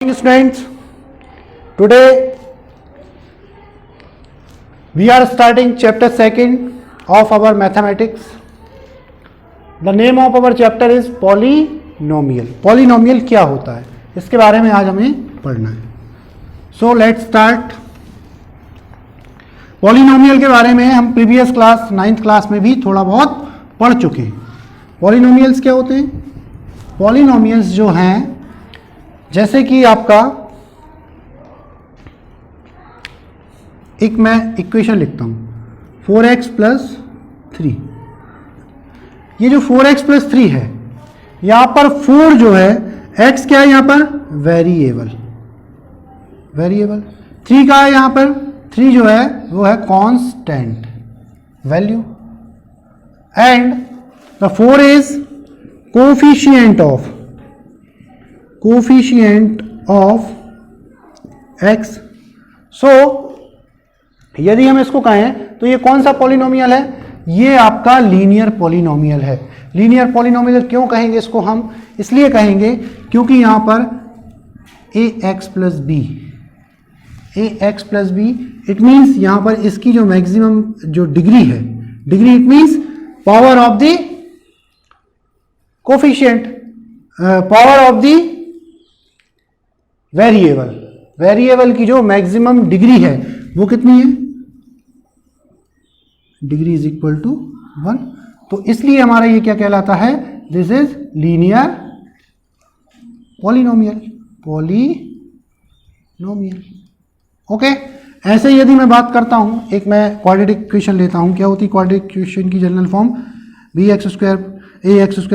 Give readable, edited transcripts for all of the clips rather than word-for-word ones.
Students, today we are starting chapter 2 of our mathematics. The name of our chapter is polynomial. Polynomial क्या होता है इसके बारे में आज हमें पढ़ना है. So let's start. Polynomial के बारे में हम प्रीवियस क्लास 9th क्लास में भी थोड़ा बहुत पढ़ चुके हैं. Polynomials क्या होते हैं? Polynomials जो हैं जैसे कि आपका एक मैं इक्वेशन लिखता हूं 4x प्लस 3. ये जो 4x प्लस 3 है यहां पर 4 जो है x क्या है यहां पर वेरिएबल 3 का है यहां पर 3 जो है वो है constant value and the 4 is coefficient of x. सो यदि हम इसको कहें तो ये कौन सा पॉलिनोमियल है? ये आपका लीनियर पॉलिनोमियल है. लीनियर पॉलिनोमियल क्यों कहेंगे इसको हम? इसलिए कहेंगे क्योंकि यहां पर ax plus B it means यहां पर इसकी जो मैक्सिमम जो डिग्री है, degree it means power of the coefficient, power of the variable की जो मैक्सिमम डिग्री है वो कितनी है? Degree is equal to 1. तो इसलिए हमारा ये क्या कहलाता है? This is linear polynomial. Okay. ऐसे यदि मैं बात करता हूं, एक मैं क्वाड्रेटिक इक्वेशन लेता हूं. क्या होती है क्वाड्रेटिक इक्वेशन की general form? ax square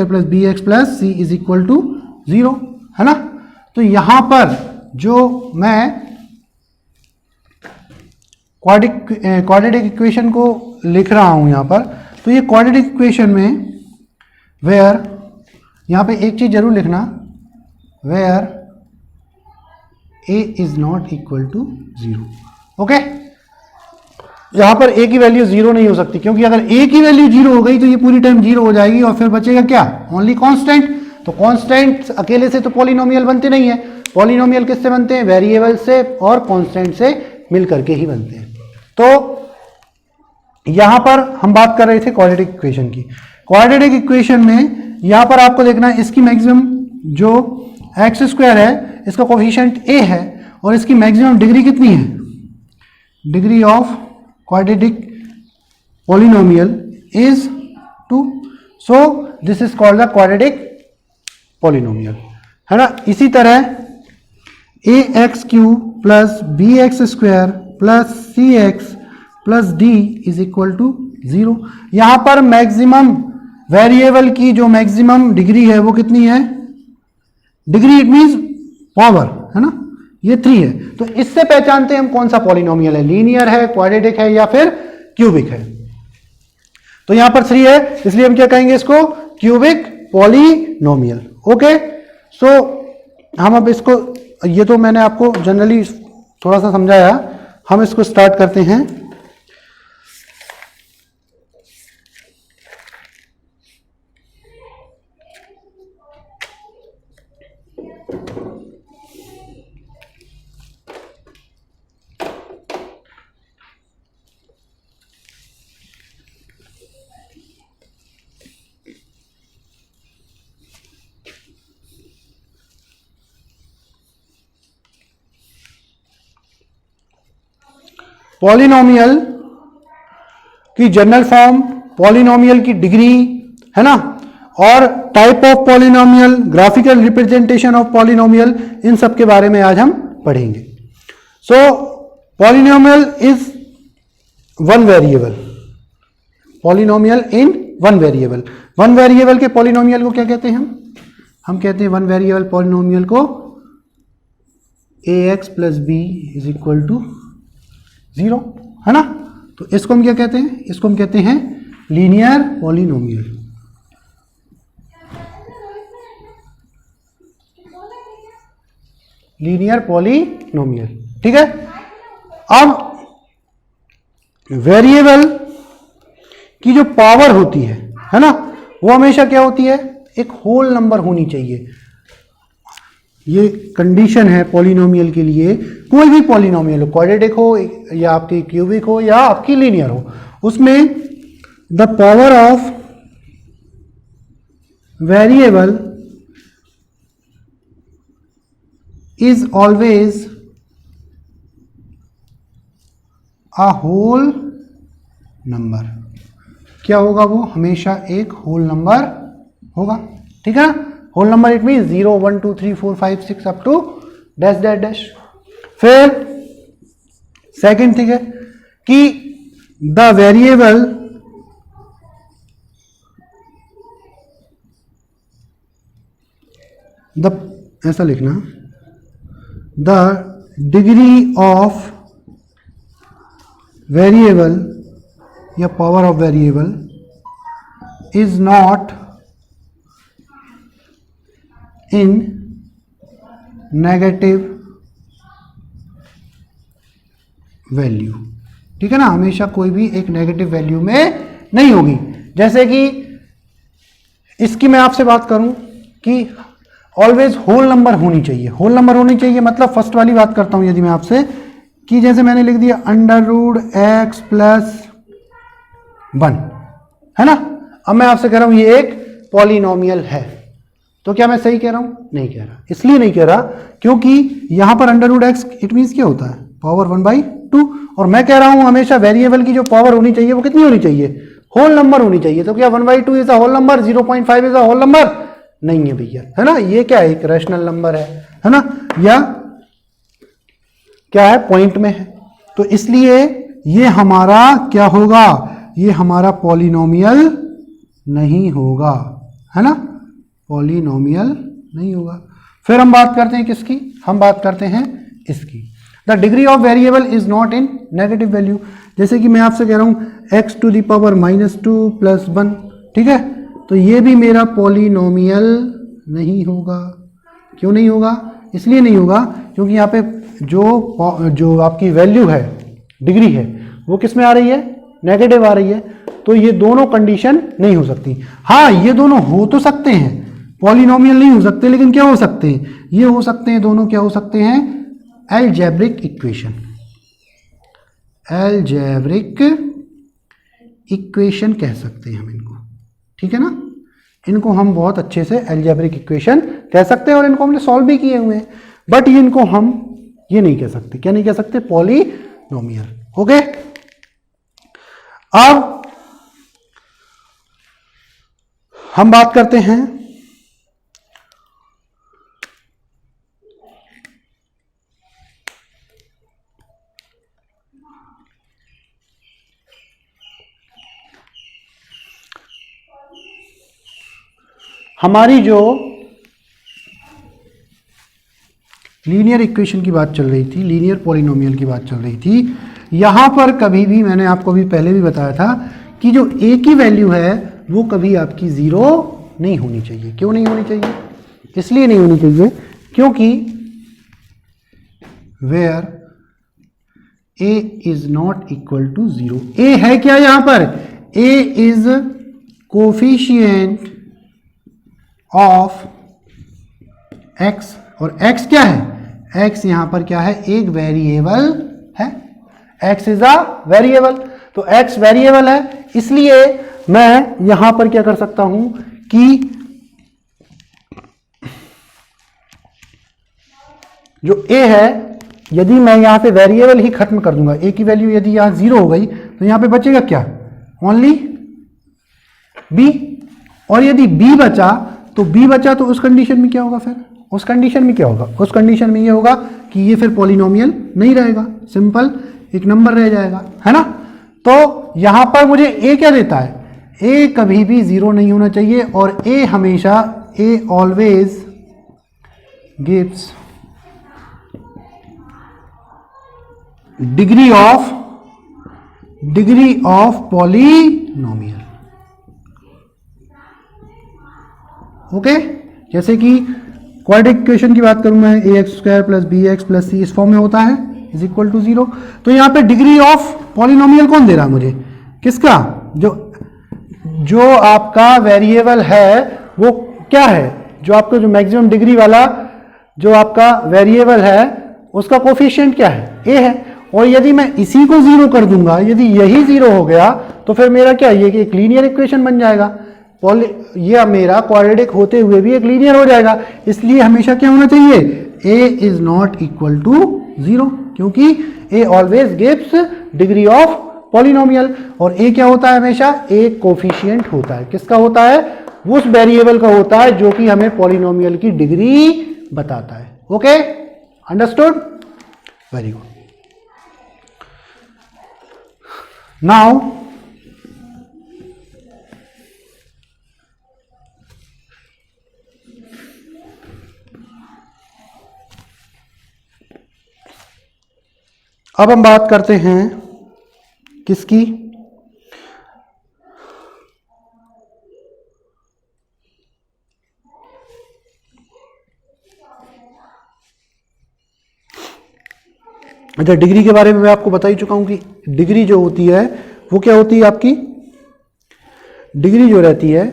plus bx plus c is equal to 0, है ना. तो यहां पर जो मैं क्वाड्रेटिक इक्वेशन को लिख रहा हूं यहां पर, तो ये क्वाड्रेटिक इक्वेशन में वेयर यहां पे एक चीज जरूर लिखना, where a is not equal to 0. Okay. यहां पर a की वैल्यू 0 नहीं हो सकती, क्योंकि अगर a की वैल्यू 0 हो गई तो ये पूरी टाइम 0 हो जाएगी और फिर बचेगा क्या? Only constant. तो कांस्टेंट अकेले से तो पॉलिनोमियल बनते नहीं है. पॉलिनोमियल किससे बनते हैं? वेरिएबल से और कांस्टेंट से मिलकर के ही बनते हैं. तो यहां पर हम बात कर रहे थे क्वाड्रेटिक इक्वेशन की. क्वाड्रेटिक इक्वेशन में यहां पर आपको देखना है इसकी मैक्सिमम जो एक्स स्क्वायर है इसका कोफिशिएंट a है और इसकी मैक्सिमम डिग्री कितनी है? Degree of quadratic polynomial is 2. So this is called the quadratic polynomial, है ना. इसी तरह ax cube plus bx square plus cx plus d is equal to 0. यहां पर मैक्सिमम वेरिएबल की जो मैक्सिमम डिग्री है वो कितनी है? डिग्री इट मींस पावर, है ना. ये 3 है. तो इससे पहचानते हैं हम कौन सा पॉलिनोमियल है, लीनियर है, क्वाड्रेटिक है या फिर क्यूबिक है. तो यहां पर 3 है इसलिए हम क्या कहेंगे इसको? Cubic polynomial. ओके. सो हम अब इसको, ये तो मैंने आपको जनरली थोड़ा सा समझाया, हम इसको स्टार्ट करते हैं. पॉलिनोमियल की जनरल फॉर्म, पॉलिनोमियल की डिग्री, है ना, और type of polynomial, graphical representation of polynomial, इन सब के बारे में आज हम पढ़ेंगे. So polynomial is one variable. Polynomial in one variable. One variable के पॉलिनोमियल को क्या कहते हैं? हम कहते हैं वन वेरिएबल पॉलिनोमियल को ax plus B is equal to 0, है ना. तो इसको हम क्या कहते हैं? इसको हम कहते हैं लीनियर पॉलिनोमियल. लीनियर पॉलिनोमियल, ठीक है. अब वेरिएबल की जो पावर होती है ना, वो हमेशा क्या होती है? एक होल नंबर होनी चाहिए. ये कंडीशन है पॉलिनोमियल के लिए, कोई भी पॉलिनोमियल हो, क्वाड्रेटिक हो या आपकी क्यूबिक हो या आपकी लीनियर हो, उसमें the power of variable is always a whole number. क्या होगा वो? हमेशा एक होल नंबर होगा। ठीक है ना? Whole number it mean 0 1 2 3 4 5 6 up to dash dash dash. फिर सेकंड थिंग है कि द वेरिएबल ऐसा लिखना, द डिग्री ऑफ वेरिएबल या power of variable is not in negative value. ठीक है ना? हमेशा कोई भी एक नेगेटिव वैल्यू में नहीं होगी। जैसे कि इसकी मैं आपसे बात करूं कि ऑलवेज होल नंबर होनी चाहिए। होल नंबर होनी चाहिए मतलब फर्स्ट वाली बात करता हूं यदि मैं आपसे, कि जैसे मैंने लिख दिया √x प्लस 1, है ना? अब मैं आपसे कह रहा हूं ये एक पॉलिनोमियल है, तो क्या मैं सही कह रहा हूं? नहीं कह रहा। इसलिए नहीं कह रहा क्योंकि यहां पर √x इट मीन्स क्या होता है? पावर 1/2। और मैं कह रहा हूं हमेशा वेरिएबल की जो पावर होनी चाहिए वो कितनी होनी चाहिए? होल नंबर होनी चाहिए। तो क्या 1/2 is a whole number? 0.5 is a whole number? नहीं है भैया, है ना? ये क्या है? एक रैशनल नंबर है ना? या क्या है? पॉइंट में है। तो इसलिए ये हमारा क्या होगा? ये हमारा पॉलिनोमियल नहीं होगा, है ना? पॉलिनोमियल नहीं होगा। फिर हम बात करते हैं किसकी? हम बात करते हैं इसकी, the degree of variable is not in negative value. जैसे कि मैं आपसे कह रहा हूं x⁻² प्लस 1, ठीक है? तो ये भी मेरा पॉलिनोमियल नहीं होगा। क्यों नहीं होगा? इसलिए नहीं होगा क्योंकि यहाँ पे जो आपकी वैल्यू है, डिग्री है, वो किस में आ रही है? नेगेटिव आ रही है। तो ये दोनों कंडीशन नहीं हो सकती। हाँ, ये दोनों हो तो सकते हैं, पॉलिनोमियल नहीं हो सकते, लेकिन क्या हो सकते हैं? ये हो सकते हैं दोनों, क्या हो सकते हैं? Algebraic equation. अलजेब्रिक इक्वेशन कह सकते हैं हम इनको, ठीक है ना? इनको हम बहुत अच्छे से अलजेब्रिक इक्वेशन कह सकते हैं और इनको हमने सॉल्व भी किए हुए हैं। बट इनको हम ये नहीं कह सकते। क्या नहीं कह सकते? पॉलिनोमियल। ओके, अब हम बात करते हैं हमारी जो लीनियर इक्वेशन की बात चल रही थी, लीनियर पॉलिनोमियल की बात चल रही थी। यहां पर कभी भी, मैंने आपको भी पहले भी बताया था कि जो a की वैल्यू है वो कभी आपकी 0 नहीं होनी चाहिए। क्यों नहीं होनी चाहिए? इसलिए नहीं होनी चाहिए क्योंकि where a is not equal to 0। a है क्या यहां पर? a is coefficient of x, और x क्या है? x यहां पर क्या है? एक वेरिएबल है। x इज अ वेरिएबल, तो x वेरिएबल है। इसलिए मैं यहां पर क्या कर सकता हूं कि जो a है, यदि मैं यहां पे वेरिएबल ही खत्म कर दूंगा, a की वैल्यू यदि यहां 0 हो गई तो यहां पे बचेगा क्या? Only b। और यदि b बचा तो b बचा तो उस कंडीशन में क्या होगा? फिर उस कंडीशन में क्या होगा? उस कंडीशन में ये होगा कि ये फिर पॉलिनोमियल नहीं रहेगा, सिंपल एक नंबर रह जाएगा, है ना? तो यहां पर मुझे a क्या देता है? a कभी भी 0 नहीं होना चाहिए, और a हमेशा, a always gives degree of polynomial. Okay, जैसे कि क्वाड्रेटिक इक्वेशन की बात करूं मैं, ax² + bx + c इस फॉर्म में होता है, इज इक्वल टू 0। तो यहां पे डिग्री ऑफ पॉलिनोमियल कौन दे रहा है मुझे? किसका? जो आपका वेरिएबल है वो क्या है? जो आपका जो मैक्सिमम डिग्री वाला जो आपका वेरिएबल है उसका कोफिशिएंट क्या है, ए है। और यदि मैं इसी को जीरो कर दूंगा, यदि यही जीरो हो गया तो फिर मेरा क्या, ये कि एक लीनियर इक्वेशन बन जाएगा। ये मेरा क्वाड्रेटिक होते हुए भी एक लीनियर हो जाएगा। इसलिए हमेशा क्या होना चाहिए, A is not equal to zero, क्योंकि A always gives degree of polynomial. और ए क्या होता है, हमेशा ए कोफिशिएंट होता है। किसका होता है, उस वेरिएबल का होता है जो कि हमें पॉलिनोमियल की डिग्री बताता है। Okay, understood, very good. Now अब हम बात करते हैं किसकी, अच्छा डिग्री के बारे में मैं आपको बता ही चुका हूं कि डिग्री जो होती है वो क्या होती है, आपकी डिग्री जो रहती है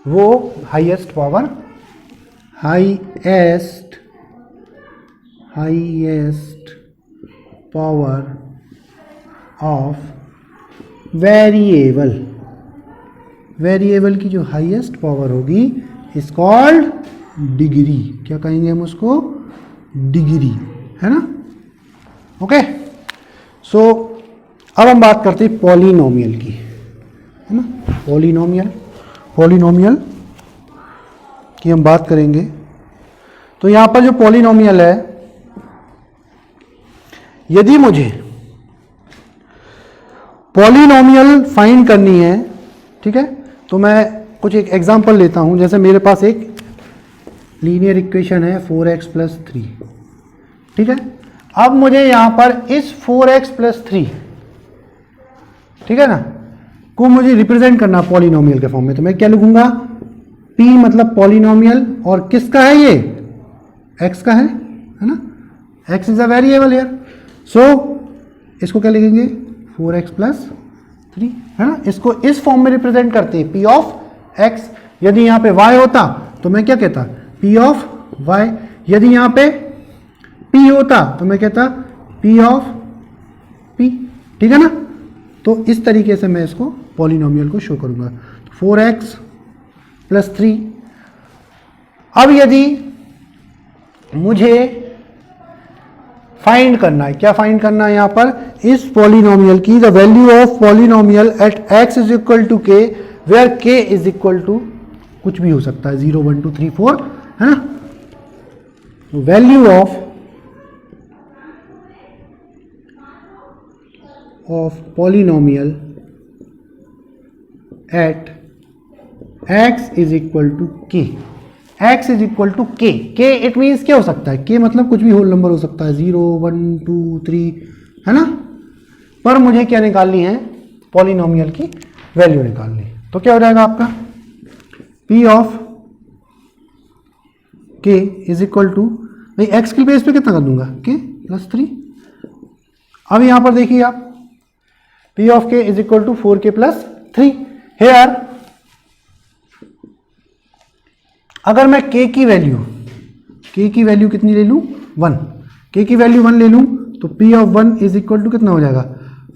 वो highest power, highest power of variable, variable की जो हाईएस्ट पावर होगी इज कॉल्ड डिग्री। क्या कहेंगे हम उसको, डिग्री, है ना। ओके, सो अब हम बात करते हैं पॉलिनोमियल की, है ना। पॉलिनोमियल की हम बात करेंगे। तो यहां पर जो पॉलिनोमियल है, यदि मुझे पॉलिनोमियल फाइंड करनी है, ठीक है, तो मैं कुछ एक एग्जांपल लेता हूं। जैसे मेरे पास एक लीनियर इक्वेशन है 4x + 3, ठीक है। अब मुझे यहां पर इस 4x + 3, ठीक है ना, को मुझे रिप्रेजेंट करना पॉलिनोमियल के फॉर्म में। तो मैं क्या लिखूंगा, p मतलब पॉलिनोमियल, और किसका है ये, x का है ना, x is a variable here. So इसको क्या लिखेंगे, 4x + 3, है ना। इसको इस फॉर्म में रिप्रेजेंट करते हैं, p ऑफ x। यदि यहां पे y होता तो मैं क्या कहता, p ऑफ y। यदि यहां पे p होता तो मैं कहता p ऑफ p, ठीक है ना। तो इस तरीके से मैं इसको पॉलिनोमियल को शो करूंगा। तो 4x + 3। अब यदि मुझे फाइंड करना है, क्या फाइंड करना है यहां पर, इस पॉलिनोमियल की the value of polynomial at x is equal to k, where k is equal to कुछ भी हो सकता है, 0 1 2 3 4, है ना। Value of polynomial at x is equal to k, x is equal to k। k it means क्या हो सकता है, k मतलब कुछ भी होल नंबर हो सकता है, 0 1 2 3, है ना। पर मुझे क्या निकालनी है, पॉलिनोमियल की वैल्यू निकालनी है। तो क्या हो जाएगा आपका, p of k is equal to, भाई x के बेस पे कितना कर दूंगा, k + 3। अब यहां पर देखिए आप, p of k is equal to 4k + 3। Here अगर मैं k की वैल्यू कितनी ले लूं, 1, k की वैल्यू 1 ले लूं, तो p of 1 is equal to कितना हो जाएगा,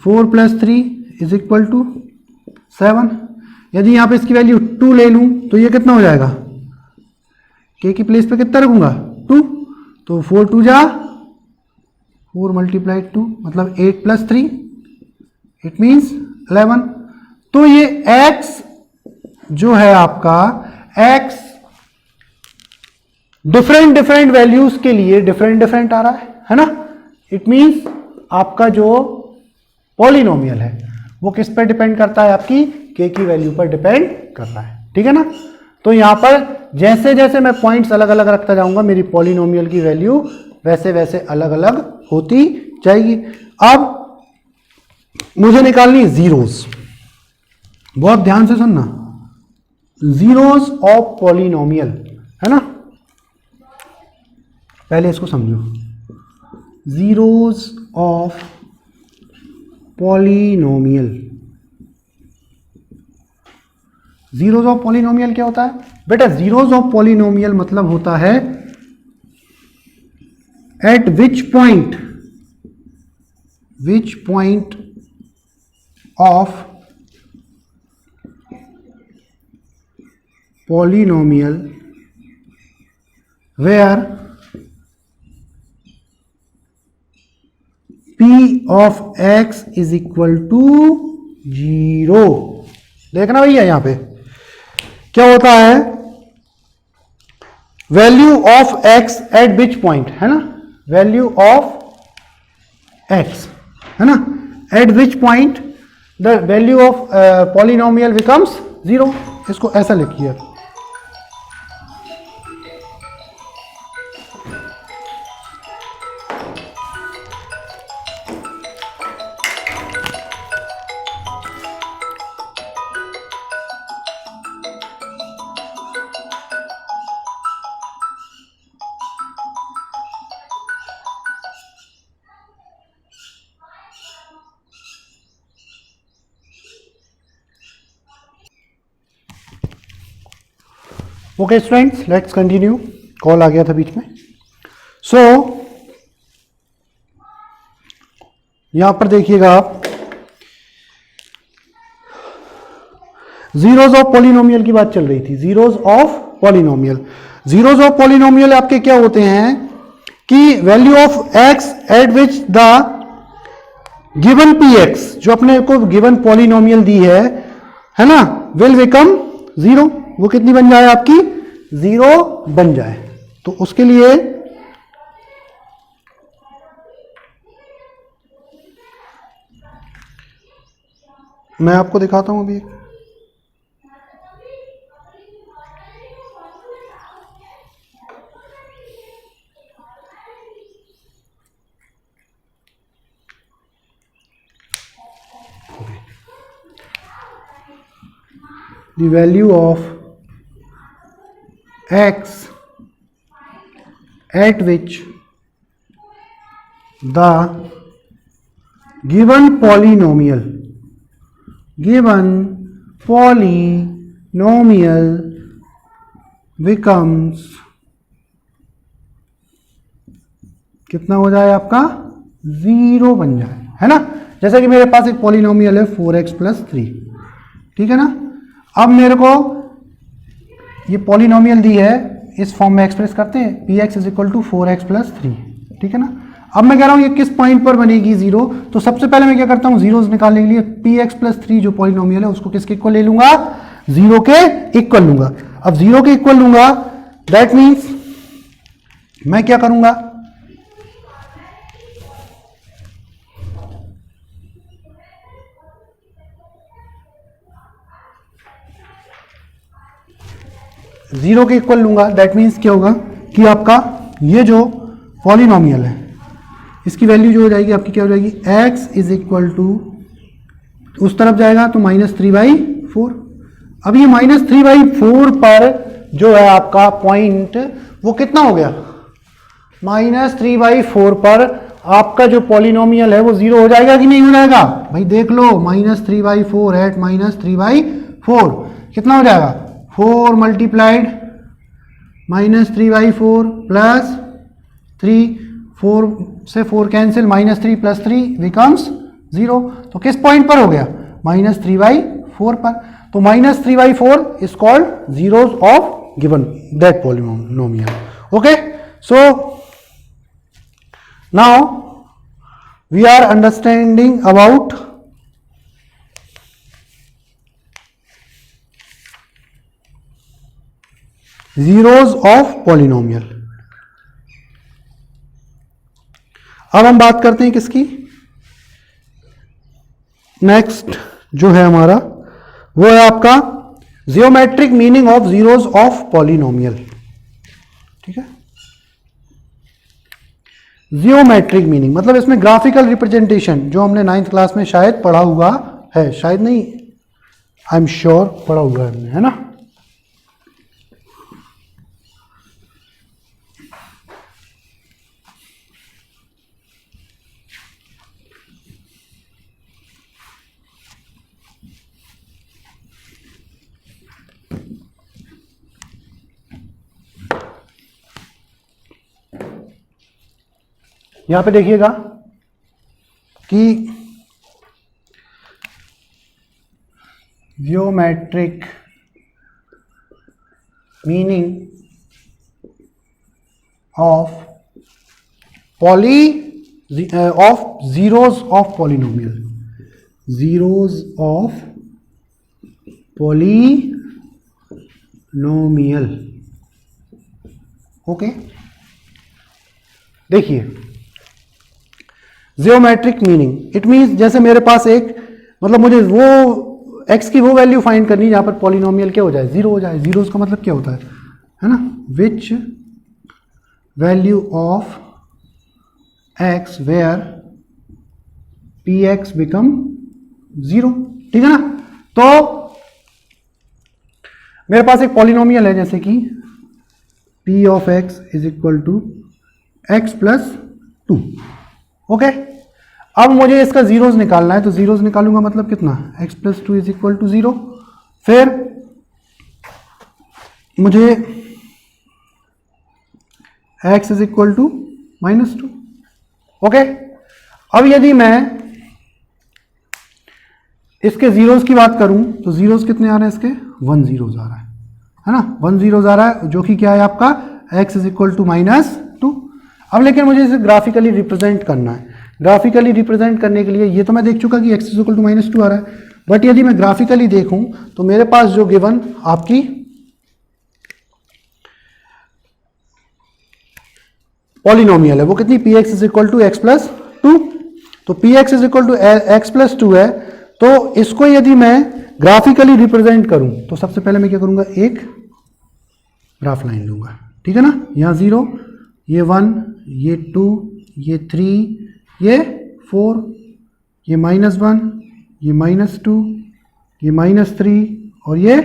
4 + 3 इज इक्वल टू 7। यदि यहां पे इसकी वैल्यू 2 ले लूं तो ये कितना हो जाएगा, k की प्लेस पे कितना रखूंगा, 2, तो 4 2 जा 4 × 2 मतलब 8 + 3, इट मीन्स 11। तो ये x जो है आपका, x डिफरेंट वैल्यूज के लिए डिफरेंट आ रहा है ना। इट मीन्स आपका जो पॉलिनोमियल है वो किस पर डिपेंड करता है, आपकी k की वैल्यू पर डिपेंड कर रहा है, ठीक है ना। तो यहां पर जैसे जैसे मैं पॉइंट्स अलग अलग रखता जाऊंगा, मेरी पॉलिनोमियल की वैल्यू वैसे वैसे अलग अलग होती जाएगी। अब मुझे निकालनी जीरोस, बहुत ध्यान से सुनना, जीरोस ऑफ पॉलिनोमियल, है ना। पहले इसको समझो, zeros of polynomial. Zeros of polynomial क्या होता है बेटा, जीरोस ऑफ पॉलिनोमियल मतलब होता है at which point of polynomial where p of x is equal to 0। देखना भैया यहां पे क्या होता है, value of x at which point, है ना, वैल्यू ऑफ x, है ना, at which point the value of polynomial becomes 0। इसको ऐसा लिखिए, okay students, let's continue. Call आ गया था बीच में। सो यहां पर देखिएगा आप, जीरोज ऑफ पॉलिनोमियल की बात चल रही थी। Zeros of polynomial, zeros of polynomial आपके क्या होते हैं कि value of x eight which the given P x, जो अपने को गिवन पॉलिनोमियल दी है ना, विल बिकम 0। वो कितनी बन जाए आपकी, 0 बन जाए। तो उसके लिए मैं आपको दिखाता हूं अभी। the value of x at which the given polynomial becomes कितना हो जाए आपका, 0 बन जाए, है ना। जैसे कि मेरे पास एक पॉलिनोमियल है 4x + 3, ठीक है ना। अब मेरे को ये पॉलिनोमियल दी है, इस फॉर्म में एक्सप्रेस करते हैं, px = 4x + 3, ठीक है ना। अब मैं कह रहा हूं ये किस पॉइंट पर बनेगी 0। तो सबसे पहले मैं क्या करता हूं, जीरोस निकालने के लिए px + 3 जो पॉलिनोमियल है उसको किसके इक्वल ले लूंगा, 0 के इक्वल लूंगा। अब 0 के इक्वल लूंगा, दैट मीन्स मैं क्या करूंगा, जीरो के इक्वल लूंगा। दैट मीन्स क्या होगा कि आपका ये जो पॉलिनोमियल है इसकी वैल्यू जो हो जाएगी आपकी क्या हो जाएगी, x = उस तरफ जाएगा तो -3/4। अब ये -3/4 पर जो है आपका पॉइंट वो कितना हो गया, -3/4 पर आपका जो पॉलिनोमियल है वो 0 हो जाएगा कि नहीं हो जाएगा, भाई देख लो। -3/4 एट -3/4 कितना हो जाएगा, 4 मल्टीप्लाइड -3/4 प्लस 3, 4 से 4 कैंसिल, -3 + 3 बिकम्स 0। तो किस पॉइंट पर हो गया, -3/4 पर। तो -3/4 is called zeros of given that polynomial. Okay, so now we are understanding about zeros of polynomial. अब हम बात करते हैं किसकी, नेक्स्ट जो है हमारा वो है आपका geometric meaning of zeros of polynomial, ठीक है। जियोमेट्रिक मीनिंग मतलब इसमें ग्राफिकल रिप्रेजेंटेशन, जो हमने 9th क्लास में शायद पढ़ा हुआ है, शायद नहीं, आई एम श्योर पढ़ा हुआ है हमने, है ना। यहां पे देखिएगा कि geometric meaning of zeros of polynomial, zeros of polynomial. Okay, देखिए जियोमेट्रिक मीनिंग, इट मीन्स जैसे मेरे पास एक, मतलब मुझे वो x की वो वैल्यू फाइंड करनी है जहां पर पॉलिनोमियल क्या हो जाए, जीरो हो जाए. जीरोस का मतलब क्या होता है ना, which value of x where px become zero. ठीक है ना. तो मेरे पास एक पॉलिनोमियल है जैसे कि p of x is equal to x plus 2. Okay, अब मुझे इसका जीरोस निकालना है, तो जीरोस निकालूंगा मतलब कितना, x plus 2 is equal to 0. फिर मुझे x is equal to -2. Okay, अब यदि मैं इसके जीरोस की बात करूं तो जीरोस कितने आ रहे हैं इसके, 1 जीरोस आ रहा है ना, 1 जीरोस आ रहा है, जो कि क्या है आपका x इज इक्वल टू -2. अब लेकिन मुझे इसे ग्राफिकली रिप्रेजेंट करना है. ग्राफिकली रिप्रेजेंट करने के लिए, ये तो मैं देख चुका कि x इज इक्वल टू -2 आ रहा है, बट यदि मैं ग्राफिकली देखूं तो मेरे पास जो गिवन आपकी पॉलिनोमियल है वो कितनी, px is equal to x plus 2. तो px is equal to x plus 2 है, तो इसको यदि मैं ग्राफिकली रिप्रेजेंट करूं तो सबसे पहले मैं क्या करूंगा, एक ग्राफ लाइन लूंगा. ठीक है ना, यहां 0, ये 1, ये 2, ये 3, ये 4, ये -1, ये -2, ये -3 और ये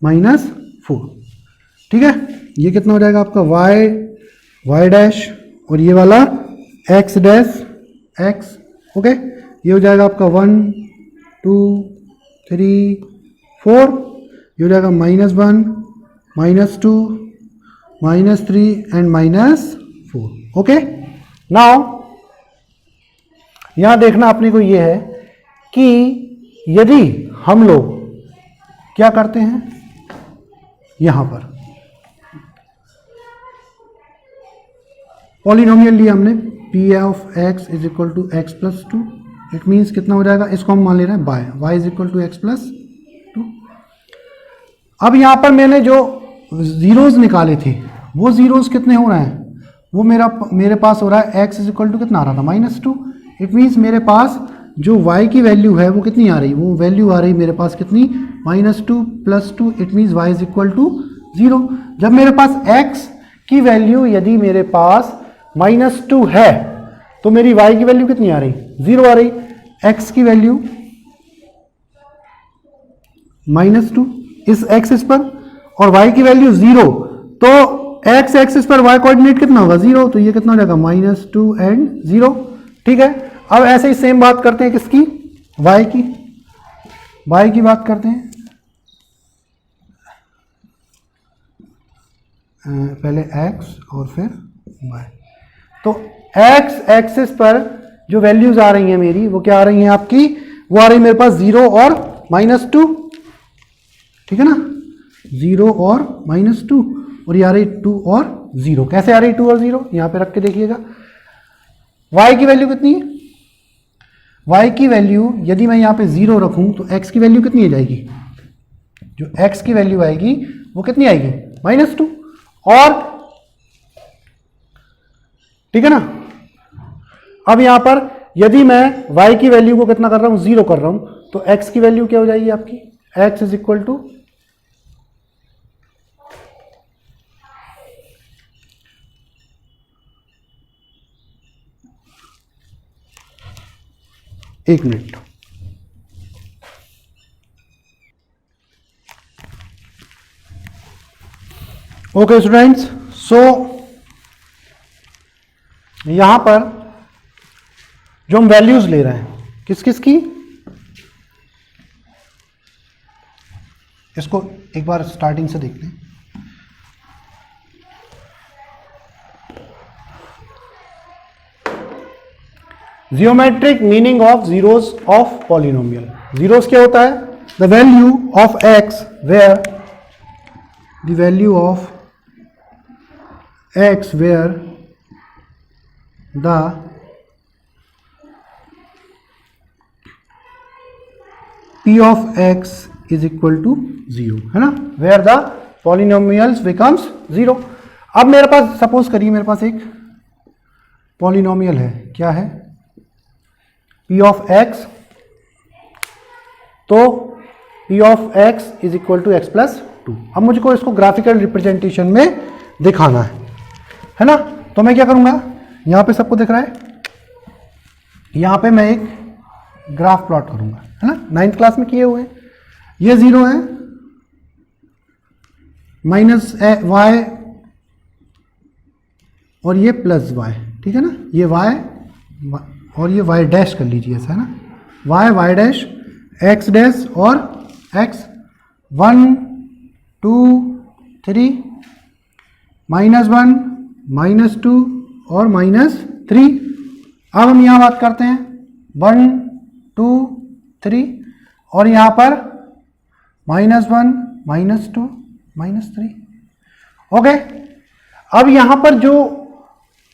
-4. ठीक है, ये कितना हो जाएगा आपका y डैश और ये वाला x डैश x. ओके, ये हो जाएगा आपका 1 2 3 4, ये हो जाएगा -1 -2 -3 एंड -4. ओके, नाउ यहां देखना अपने को ये है कि यदि हम लोग क्या करते हैं, यहां पर पॉलिनोमियल लिया हमने, p of x is equal to x plus 2. It means कितना हो जाएगा, इसको हम मान ले रहे हैं y is equal to x plus 2. अब यहां पर मैंने जो जीरोस निकाले थे वो जीरोस कितने हो रहे हैं, वो मेरे पास हो रहा है x इज इक्वल टू कितना आ रहा था, -2. इट मीन्स मेरे पास जो y की वैल्यू है वो कितनी आ रही, वो वैल्यू आ रही मेरे पास कितनी, -2 plus 2. It means y is equal to 0. जब मेरे पास x की वैल्यू यदि मेरे पास -2 है तो मेरी y की वैल्यू कितनी आ रही, 0 आ रही. x की वैल्यू -2 इस एक्सिस पर और y की वैल्यू 0, तो x एक्सिस पर y कोऑर्डिनेट कितना होगा, 0. तो ये कितना हो जाएगा, -2 एंड 0. ठीक है, अब ऐसे ही सेम बात करते हैं किसकी, y की बात करते हैं. पहले x और फिर y. तो x एक्सिस पर जो वैल्यूज आ रही हैं मेरी, वो क्या आ रही हैं आपकी, वो आ रही है मेरे पास 0 और -2. ठीक है ना, 0 और -2, और ये आ रही 2 और 0. कैसे आ रही 2 और 0, यहां पे रख के देखिएगा. y की वैल्यू कितनी है, y की वैल्यू यदि मैं यहां पे 0 रखूं तो x की वैल्यू कितनी आ जाएगी, जो x की वैल्यू आएगी वो कितनी आएगी, -2. और ठीक है ना, अब यहां पर यदि मैं y की वैल्यू को कितना कर रहा हूं, 0 कर रहा हूं, तो x की वैल्यू क्या हो जाएगी आपकी, x इज इक्वल टू एक मिनट. ओके स्टूडेंट्स, सो यहां पर जो हम वैल्यूज ले रहे हैं किस किस की, इसको एक बार स्टार्टिंग से देखते हैं. Geometric meaning of zeros of polynomial. Zeros क्या होता है? The value of X where the value of X where the p of x is equal to 0, है ना, वेयर द पॉलिनोमियल्स बिकम्स 0। अब मेरे पास सपोज करिए मेरे पास एक पॉलिनोमियल है, क्या है? p ऑफ x, तो p of x is equal to x plus 2। अब मुझको इसको ग्राफिकल रिप्रेजेंटेशन में दिखाना है ना, तो मैं क्या करूंगा, यहां पे सबको दिख रहा है, यहां पे मैं एक ग्राफ प्लॉट करूंगा, है ना, 9th क्लास में किए हुए हैं। ये 0 है, माइनस y और ये प्लस y, ठीक है ना, ये y और ये y डैश कर लीजिए ऐसा, है ना, y डैश x डैश और x 1 2 3 -1 -2 और -3। अब हम यहाँ बात करते हैं 1 2 3 और यहाँ पर -1 -2 -3। ओके, अब यहाँ पर जो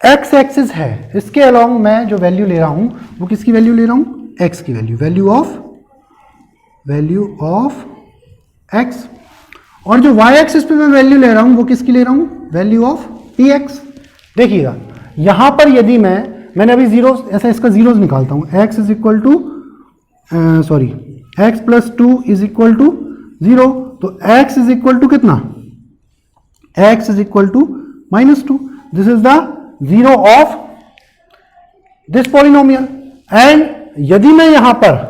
x एक्सिस है इसके अलोंग मैं जो वैल्यू ले रहा हूँ वो किसकी वैल्यू ले रहा हूँ? x की वैल्यू, वैल्यू ऑफ x। और जो y एक्सिस पे मैं वैल्यू ले रहा हूँ वो किसकी ले रहा हूँ? Value of px। देखिएगा यहाँ पर यदि मैंने अभी जीरो ऐसा इसका जीरोस निकालता हूँ, x is equal to x plus 2 is equal to 0, तो x इज इक्वल टू कितना? x is equal to -2। This is the zero of this polynomial. And यदि मैं यहां पर